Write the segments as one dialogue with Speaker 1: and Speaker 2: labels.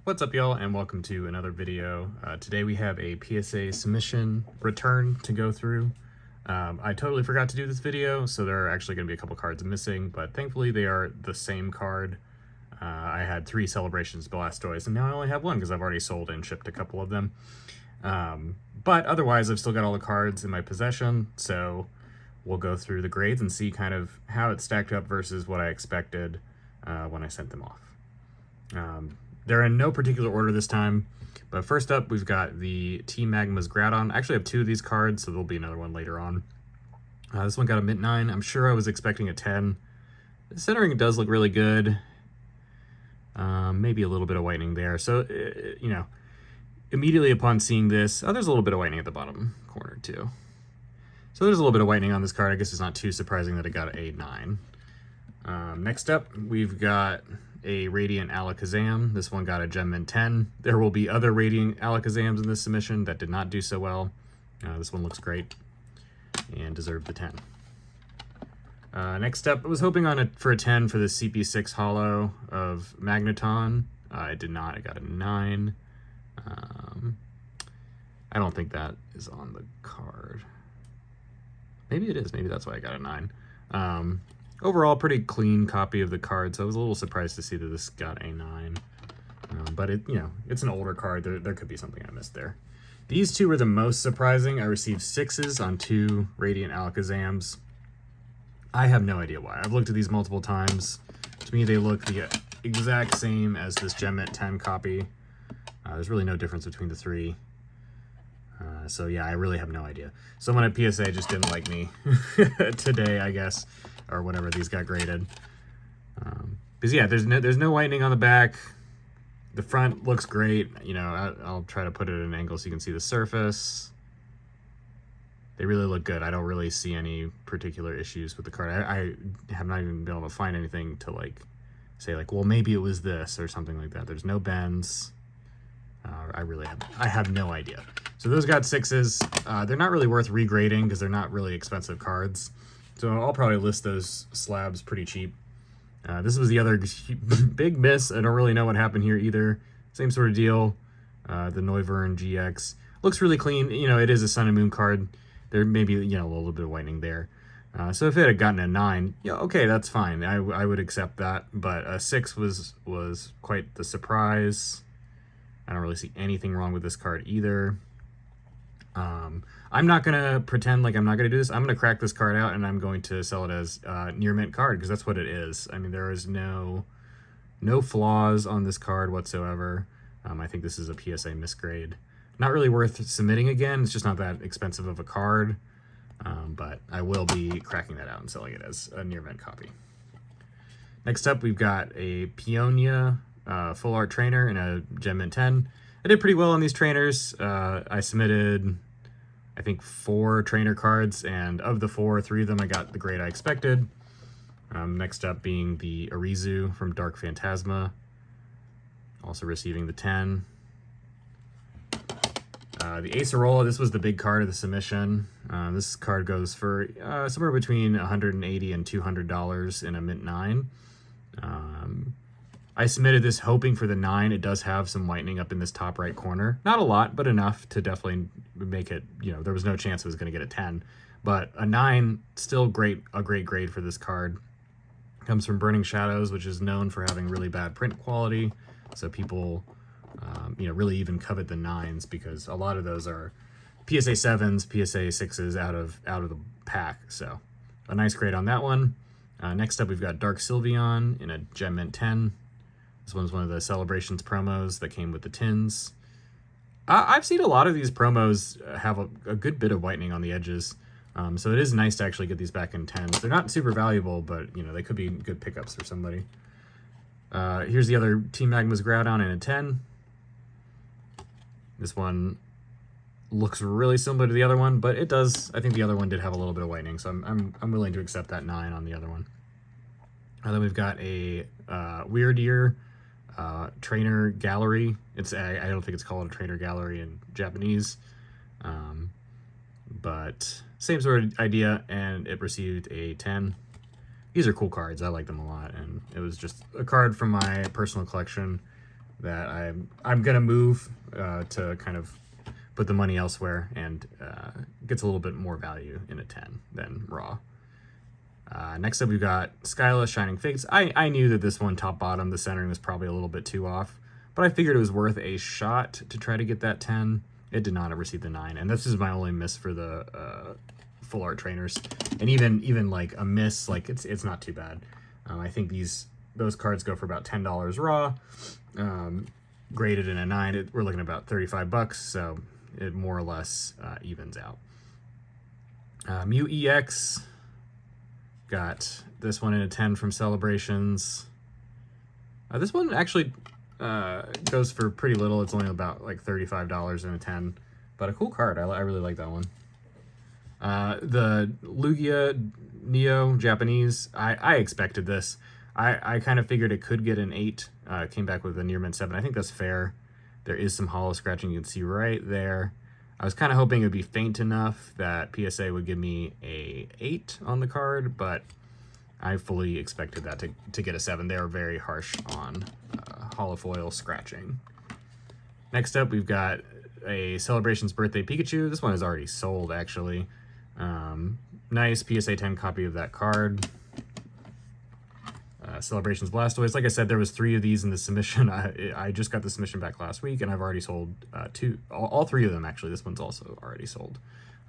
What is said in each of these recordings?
Speaker 1: What's up, y'all, and welcome to another video. Today we have a PSA submission return to go through. I totally forgot to do this video, so there are actually going to be a couple cards missing, but thankfully they are the same card. I had 3 Celebrations Blastoise, and now I only have 1 because I've already sold and shipped a couple of them. But otherwise, I've still got all the cards in my possession, so we'll go through the grades and see kind of how it stacked up versus what I expected when I sent them off. They're in no particular order this time, but first up we've got the T Magma's Groudon. I actually have 2 of these cards, so there'll be another one later on. This one got a mint 9. I'm sure I was expecting a 10. The centering does look really good. Maybe a little bit of whitening there. So, you know, immediately upon seeing this, there's a little bit of whitening at the bottom corner too. So there's a little bit of whitening on this card. I guess it's not too surprising that it got a 9. Next up, we've got a Radiant Alakazam. This one got a Gem Mint 10. There will be other Radiant Alakazams in this submission that did not do so well. This one looks great and deserved the 10. Next up, I was hoping for a 10 for the CP6 Holo of Magneton. It did not. It got a 9. I don't think that is on the card. Maybe it is. Maybe that's why I got a 9. Overall, pretty clean copy of the card, so I was a little surprised to see that this got a 9. But it's an older card. There could be something I missed there. These 2 were the most surprising. I received 6s on 2 Radiant Alakazams. I have no idea why. I've looked at these multiple times. To me, they look the exact same as this Gem Mint 10 copy. There's really no difference between the 3. So yeah, I really have no idea. Someone at PSA just didn't like me today, I guess, or whatever these got graded. Because yeah, there's no whitening on the back. The front looks great. You know, I'll try to put it at an angle so you can see the surface. They really look good. I don't really see any particular issues with the card. I have not even been able to find anything to say well, maybe it was this or something like that. There's no bends. I have no idea. So those got 6s. They're not really worth regrading because they're not really expensive cards. So I'll probably list those slabs pretty cheap. This was the other big miss. I don't really know what happened here either. Same sort of deal. The Noivern GX looks really clean. You know, it is a Sun and Moon card. There may be, a little bit of whitening there. So if it had gotten a 9, yeah, okay, that's fine. I would accept that. But a 6 was quite the surprise. I don't really see anything wrong with this card either. I'm not going to pretend like I'm not going to do this. I'm going to crack this card out and I'm going to sell it as a near mint card because that's what it is. I mean, there is no flaws on this card whatsoever. I think this is a PSA misgrade. Not really worth submitting again. It's just not that expensive of a card. But I will be cracking that out and selling it as a near mint copy. Next up, we've got a Peonia Full Art Trainer and a Gem Mint 10. I did pretty well on these trainers. I submitted, I think, 4 trainer cards, and of the 4, 3 of them I got the grade I expected. Next up being the Arizu from Dark Phantasma, also receiving the 10. The Acerola, this was the big card of the submission. This card goes for somewhere between $180 and $200 in a mint 9. I submitted this hoping for the 9. It does have some whitening up in this top right corner. Not a lot, but enough to definitely make it, there was no chance it was going to get a 10. But a 9, still a great grade for this card. Comes from Burning Shadows, which is known for having really bad print quality. So people, really even covet the 9s because a lot of those are PSA 7s, PSA 6s out of the pack. So a nice grade on that one. Next up, we've got Dark Sylveon in a Gem Mint 10. This one's one of the Celebrations promos that came with the tins. I've seen a lot of these promos have a good bit of whitening on the edges. So it is nice to actually get these back in 10s. They're not super valuable, but, they could be good pickups for somebody. Here's the other Team Magma's Groudon in a 10. This one looks really similar to the other one, but it does. I think the other one did have a little bit of whitening, so I'm willing to accept that 9 on the other one. Then we've got a Weird Year Trainer Gallery. I don't think it's called a Trainer Gallery in Japanese, but same sort of idea, and it received a 10. These are cool cards. I like them a lot, and it was just a card from my personal collection. that I'm gonna move to kind of put the money elsewhere, and gets a little bit more value in a 10 than raw. Next up, we've got Skyla Shining Figs. I knew that this one, top bottom, the centering was probably a little bit too off, but I figured it was worth a shot to try to get that 10. It did not receive the 9, and this is my only miss for the full art trainers. And even like a miss, like it's not too bad. I think those cards go for about $10 raw. Graded in a 9, we're looking at about 35 bucks, so it more or less evens out. Mew EX, got this one in a 10 from Celebrations. This one actually goes for pretty little. It's only about like $35 in a 10, but a cool card. I really like that one. The Lugia Neo Japanese, I expected this. I kind of figured it could get an 8. Came back with a near mint 7. I think that's fair. There is some hollow scratching you can see right there. I was kind of hoping it would be faint enough that PSA would give me a 8 on the card, but I fully expected that to get a 7. They are very harsh on hollow foil scratching. Next up, we've got a Celebrations Birthday Pikachu. This one is already sold, actually. Nice PSA 10 copy of that card. Celebrations Blastoise. Like I said, there was 3 of these in the submission. I just got the submission back last week, and I've already sold 2. All 3 of them, actually. This one's also already sold.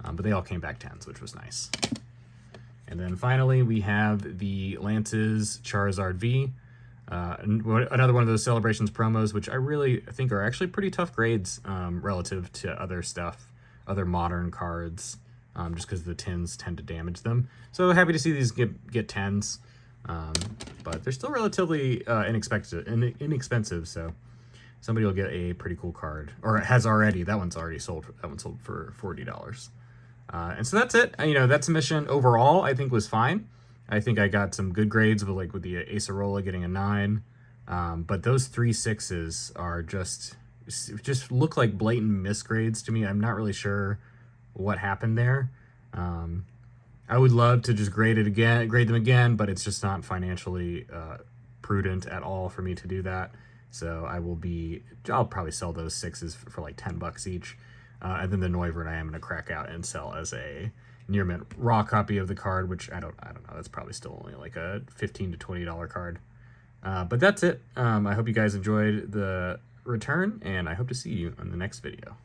Speaker 1: But they all came back 10s, which was nice. And then finally, we have the Lance's Charizard V. Another one of those Celebrations promos, which I really think are actually pretty tough grades relative to other stuff, other modern cards, just because the tins tend to damage them. So happy to see these get 10s. But they're still relatively inexpensive, so somebody will get a pretty cool card, or has already. That one's already sold. That one sold for $40. And so that's it. That submission overall I think was fine. I think I got some good grades with the Acerola getting a 9, but those 3 6s are just look like blatant misgrades to me. I'm not really sure what happened there. I would love to just grade them again, but it's just not financially prudent at all for me to do that. So I'll probably sell those 6s for like $10 each. And then the Noivern I am going to crack out and sell as a near mint raw copy of the card, which I don't know. That's probably still only like a $15 to $20 card. But that's it. I hope you guys enjoyed the return, and I hope to see you on the next video.